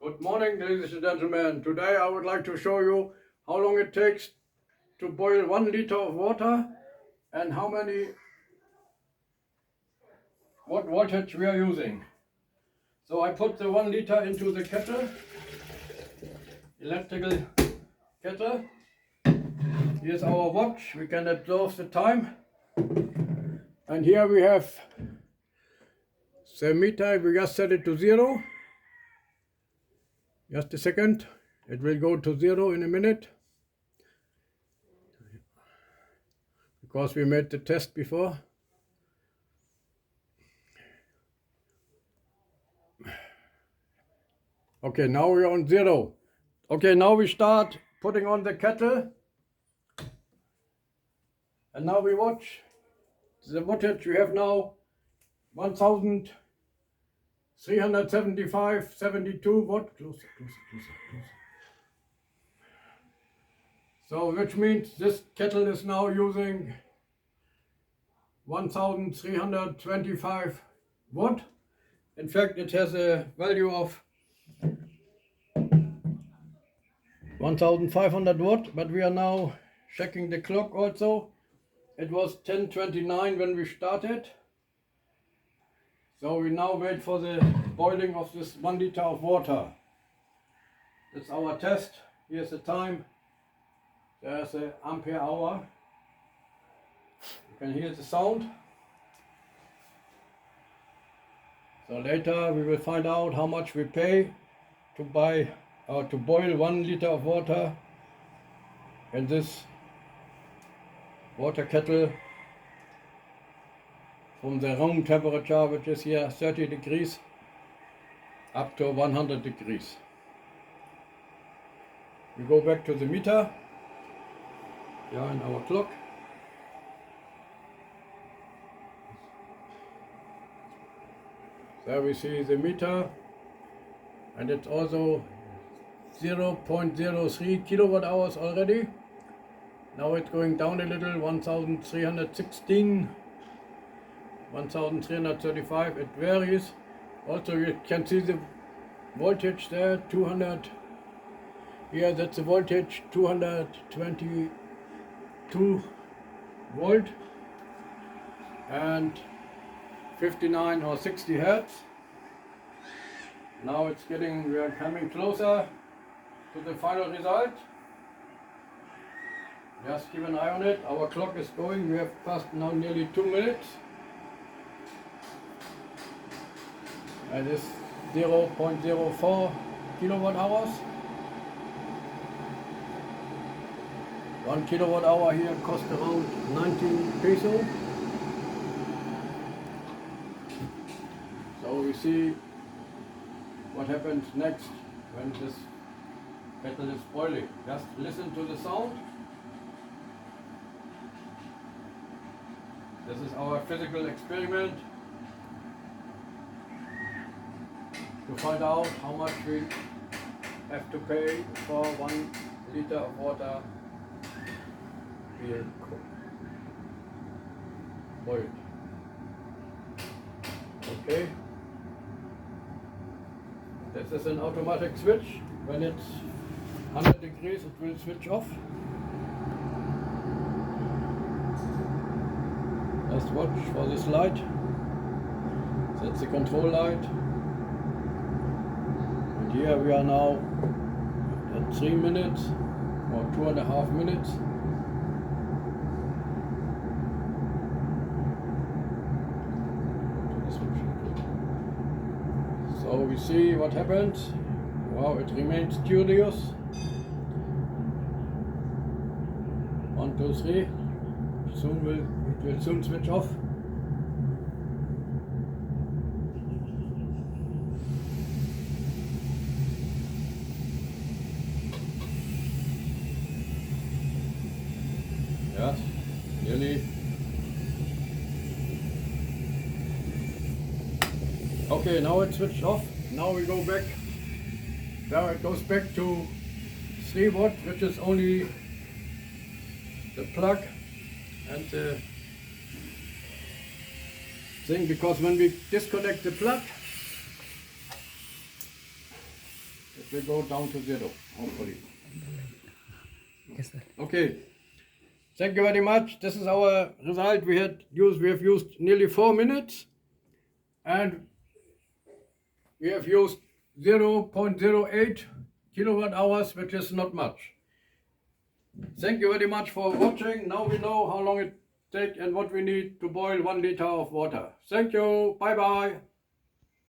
Good morning, ladies and gentlemen. Today I would like to show you how long it takes to boil 1 liter of water and what voltage we are using. So I put the 1 liter into the kettle, electrical kettle. Here's our watch, we can observe the time. And here we have the meter, we just set it to 0. Just a second, it will go to 0 in a minute. Because we made the test before. Okay, now we're on 0. Okay, now we start putting on the kettle. And now we watch the wattage. We have now 1375.72 watt. Closer. So which means this kettle is now using 1325 watt. In fact, it has a value of 1500 watt, but we are now checking the clock also. It was 10:29 when we started. So we now wait for the boiling of this 1 liter of water. That's our test. Here's the time. There's the ampere hour. You can hear the sound. So later we will find out how much we pay to buy or to boil 1 liter of water in this water kettle from the room temperature, which is here 30 degrees up to 100 degrees. We go back to the meter, and our clock. There we see the meter, and it's also 0.03 kilowatt hours already. Now it's going down a little, 1316, 1335, it varies. Also you can see the voltage there, 200, here that's the voltage, 222 volt and 59 or 60 hertz. Now it's getting, we are coming closer to the final result. Just keep an eye on it. Our clock is going. We have passed now nearly 2 minutes. And it's 0.04 kilowatt hours. 1 kilowatt hour here costs around 19 peso. So we see what happens next when this kettle is boiling. Just listen to the sound. This is our physical experiment to find out how much we have to pay for 1 liter of water being boiled. Okay. This is an automatic switch. When it's 100 degrees, it will switch off. Just watch for this light. That's the control light. And here we are now at 3 minutes or 2.5 minutes. So we see what happens. Wow, it remains studious. 1, 2, 3. Soon it will soon switch off. Yes, nearly. Okay, now it's switched off. Now we go back. Now it goes back to 3 watt, which is only the plug and the thing, because when we disconnect the plug, It will go down to 0, hopefully. Yes, sir. Okay. Thank you very much. This is our result. We have used nearly 4 minutes, and we have used 0.08 kilowatt hours, which is not much. Thank you very much for watching. Now we know how long it takes and what we need to boil 1 liter of water. Thank you. Bye bye.